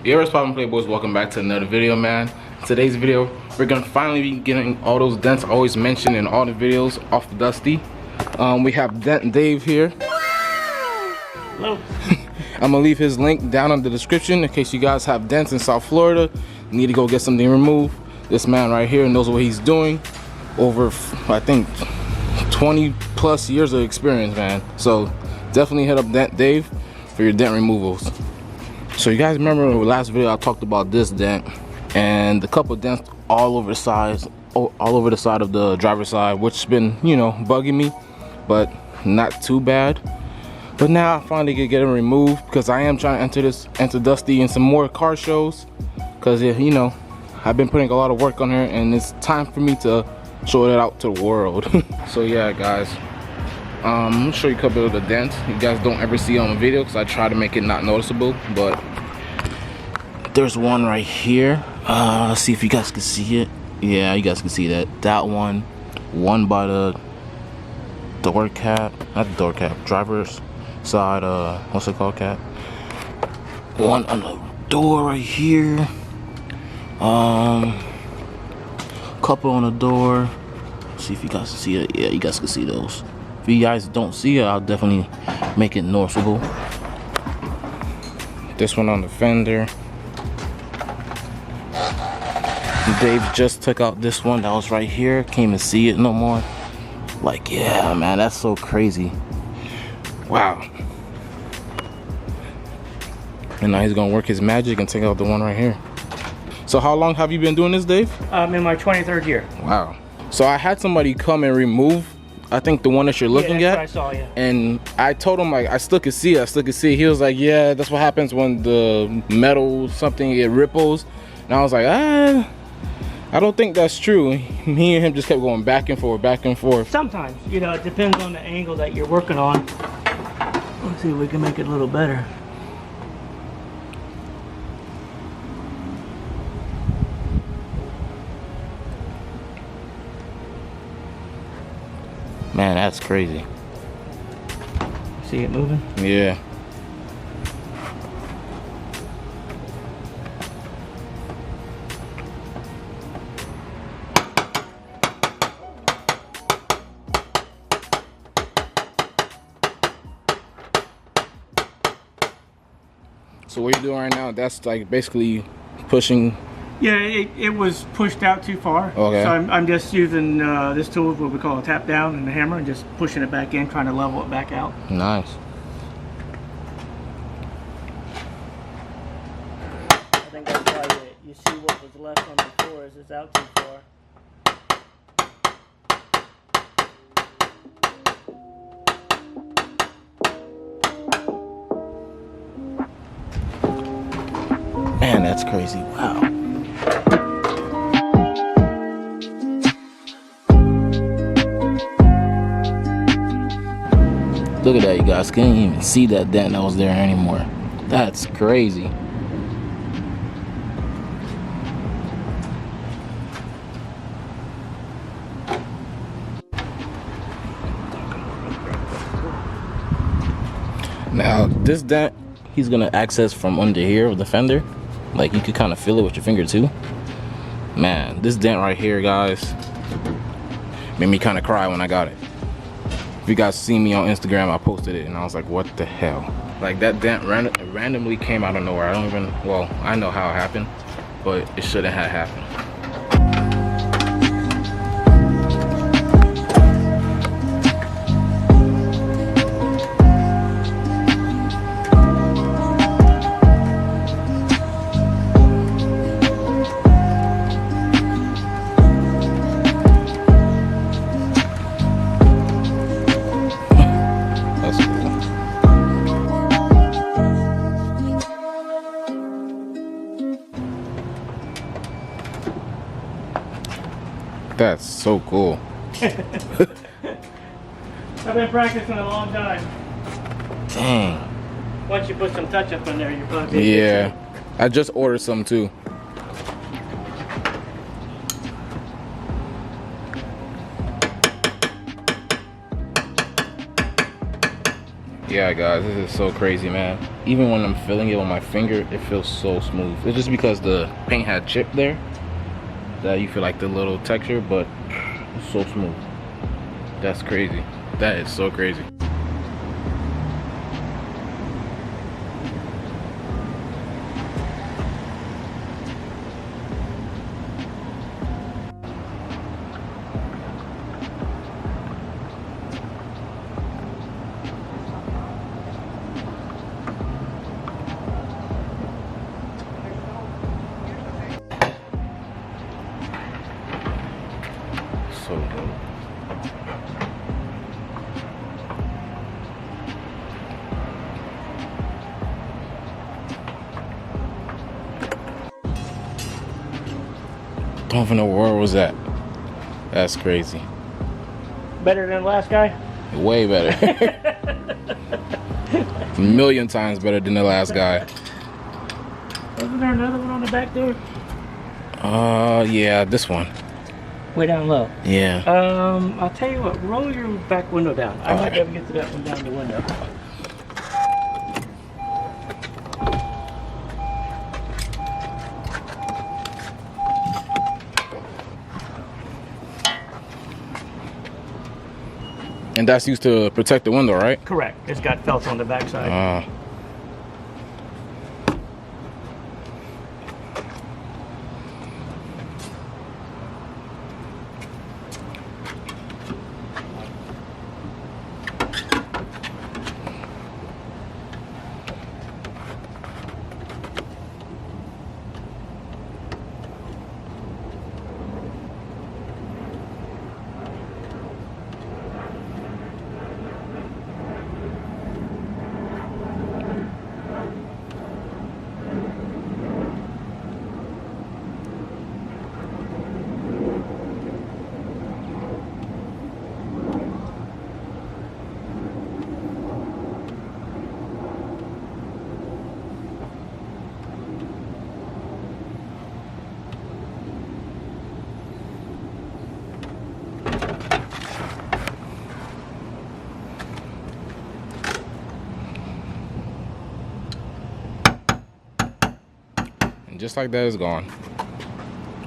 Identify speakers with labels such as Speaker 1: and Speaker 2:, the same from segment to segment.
Speaker 1: Yo, what's poppin', Playboys? Welcome back to another video, man. Today's video, we're gonna finally be getting all those dents always mentioned in all the videos off the Dusty. We have Dent Dave here.
Speaker 2: Hello.
Speaker 1: I'm gonna leave his link down in the description in case you guys have dents in South Florida, you need to go get something removed. This man right here knows what he's doing. Over, I think, 20 plus years of experience, man. So definitely hit up Dent Dave for your dent removals. So you guys remember in the last video I talked about this dent and a couple dents all over the sides, all over the side of the driver's side, which has been, you know, bugging me, but not too bad. But now I finally can get it removed because I am trying to enter Dusty in some more car shows because, you know, I've been putting a lot of work on her and it's time for me to show it out to the world. So yeah, guys, I'm gonna show you a couple of the dents you guys don't ever see on the video because I try to make it not noticeable, but there's one right here. Let's see if you guys can see it. Yeah, you guys can see that one by the door cap, not the door cap, driver's side, what's it called, cap? One on the door right here. Couple on the door. Let's see if you guys can see it. Yeah, you guys can see those. If you guys don't see it, I'll definitely make it noticeable. This one on the fender. Dave just took out this one that was right here. Can't even see it no more. Like, yeah, man, that's so crazy. Wow. And now he's gonna work his magic and take out the one right here. So how long have you been doing this, Dave?
Speaker 2: I'm in my 23rd year.
Speaker 1: Wow. So I had somebody come and remove, I think, the one that you're looking at.
Speaker 2: What I saw, yeah.
Speaker 1: And I told him, like, I still could see it. He was like, yeah, that's what happens when the metal, something, it ripples. And I was like, I don't think that's true. Me and him just kept going back and forth, back and forth.
Speaker 2: Sometimes, you know, it depends on the angle that you're working on. Let's see if we can make it a little better.
Speaker 1: Man, that's crazy.
Speaker 2: See it moving?
Speaker 1: Yeah. So what you're doing right now, that's like basically pushing.
Speaker 2: Yeah, it was pushed out too far.
Speaker 1: Okay.
Speaker 2: So I'm just using this tool, what we call a tap down, and the hammer, and just pushing it back in, trying to level it back out.
Speaker 1: Nice.
Speaker 2: I think that's probably it. You see what was left on the floor is it's out too far.
Speaker 1: Man, that's crazy. Wow. Look at that, you guys. Can't even see that dent that was there anymore. That's crazy. Now, this dent, he's gonna access from under here with the fender. Like, you could kind of feel it with your finger too. Man, this dent right here, guys, made me kind of cry when I got it. If you guys see me on Instagram, I posted it and I was like, what the hell? Like, that dent randomly came out of nowhere. I don't even, well, I know how it happened, but it shouldn't have happened. That's so cool.
Speaker 2: I've been practicing a long time.
Speaker 1: Dang.
Speaker 2: Once you put some touch up in there, you're probably
Speaker 1: Yeah. I just ordered some too. Yeah, guys, this is so crazy, man. Even when I'm feeling it on my finger, it feels so smooth. It's just because the paint had chip there that you feel like the little texture, but it's so smooth. That's crazy. That is so crazy. So dope. Don't even know where was that. That's crazy.
Speaker 2: Better than the last guy?
Speaker 1: Way better. A million times better than the last guy.
Speaker 2: Wasn't there another one on the back there?
Speaker 1: Yeah, this one.
Speaker 2: Way down low.
Speaker 1: Yeah.
Speaker 2: I'll tell you what, roll your back window down. I might be able to get to that one down the window.
Speaker 1: And that's used to protect the window, right?
Speaker 2: Correct. It's got felt on the back side.
Speaker 1: And just like that, it's gone.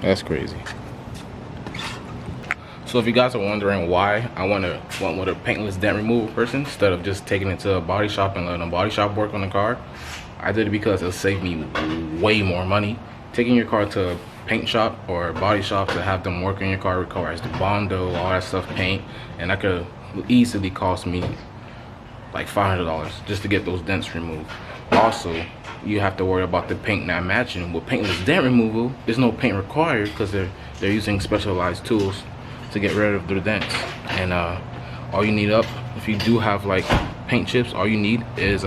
Speaker 1: That's crazy. So if you guys are wondering why I went with a paintless dent removal person instead of just taking it to a body shop and letting a body shop work on the car, I did it because it'll save me way more money. Taking your car to a paint shop or a body shop to have them work on your car requires the Bondo, all that stuff, paint, and that could easily cost me like $500 just to get those dents removed. Also, you have to worry about the paint not matching. With paintless dent removal, there's no paint required because they're using specialized tools to get rid of their dents. And all you need if you do have like paint chips, all you need is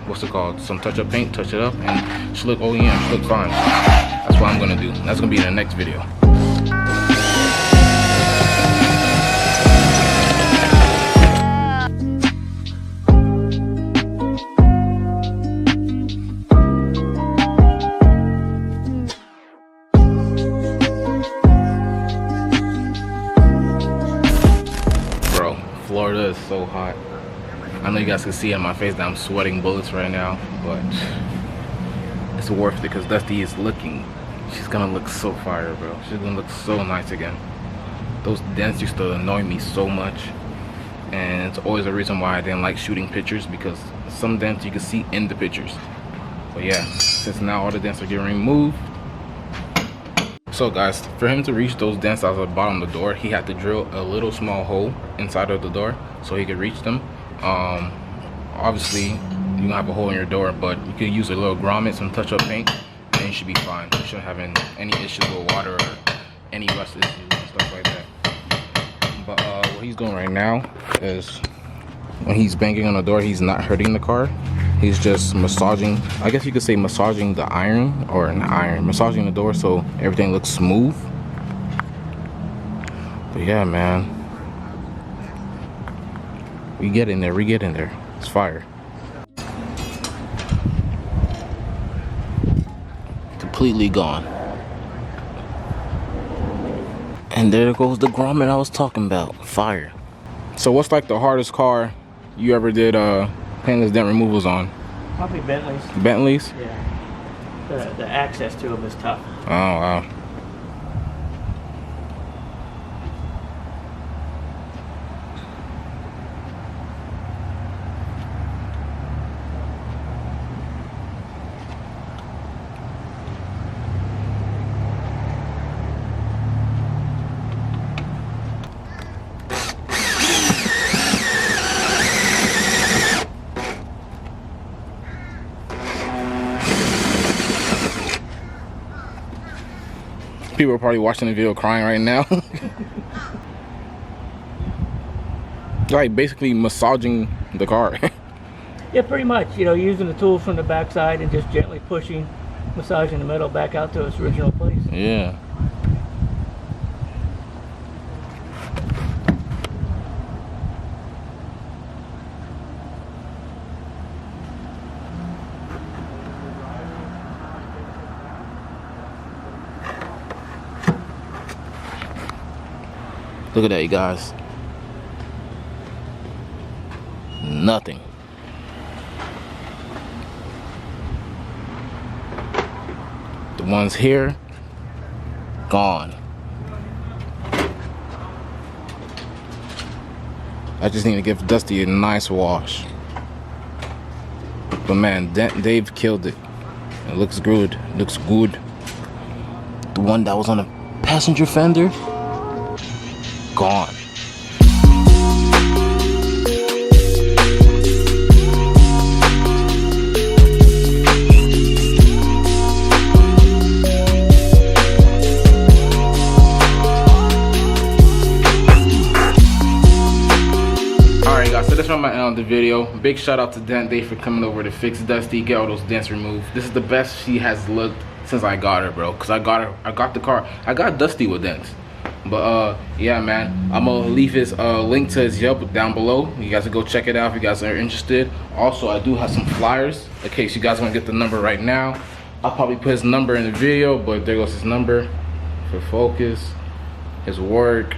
Speaker 1: what's it called, some touch-up paint, touch it up, and it should look OEM, should look fine. That's what I'm gonna do. That's gonna be in the next video. Florida is so hot. I know you guys can see on my face that I'm sweating bullets right now, but it's worth it because Dusty is looking. She's gonna look so fire, bro. She's gonna look so nice again. Those dents used to annoy me so much, and it's always a reason why I didn't like shooting pictures, because some dents you can see in the pictures. But yeah, since now all the dents are getting removed. So guys, for him to reach those dents out of the bottom of the door, he had to drill a little small hole inside of the door so he could reach them. Obviously, you don't have a hole in your door, but you could use a little grommet, some touch-up paint, and you should be fine. You shouldn't have any issues with water or any rust issues and stuff like that. But what he's doing right now is, when he's banging on the door, he's not hurting the car. He's just massaging, I guess you could say massaging the iron, or an iron, massaging the door so everything looks smooth. But yeah, man, we get in there, it's fire. Completely gone. And there goes the grommet I was talking about, fire. So what's like the hardest car you ever did paintless dent removals on?
Speaker 2: Probably Bentleys.
Speaker 1: Bentleys?
Speaker 2: Yeah. The access to them is tough.
Speaker 1: Oh, wow. People are probably watching the video crying right now. Like basically massaging the car.
Speaker 2: Yeah, pretty much. You know, using the tools from the backside and just gently pushing, massaging the metal back out to its original place.
Speaker 1: Yeah. Look at that, you guys. Nothing. The ones here, gone. I just need to give Dusty a nice wash. But man, Dave killed it. It looks good. Looks good. The one that was on the passenger fender, gone. So that's where I'm at on the video. Big shout out to Dave for coming over to fix Dusty, get all those dents removed. This is the best she has looked since I got her, bro. Cause I got the car. I got Dusty with dents. But yeah, man, I'm gonna leave his link to his Yelp down below. You guys can go check it out if you guys are interested. Also, I do have some flyers in case you guys want to get the number right now. I'll probably put his number in the video, but there goes his number for focus, his work.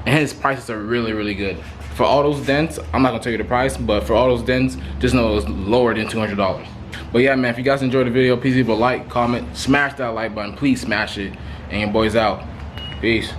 Speaker 1: And his prices are really, really good. For all those dents, I'm not gonna tell you the price, but for all those dents, just know it was lower than $200. But yeah, man, if you guys enjoyed the video, please leave a like, comment, smash that like button, please smash it. And your boy's out. Peace.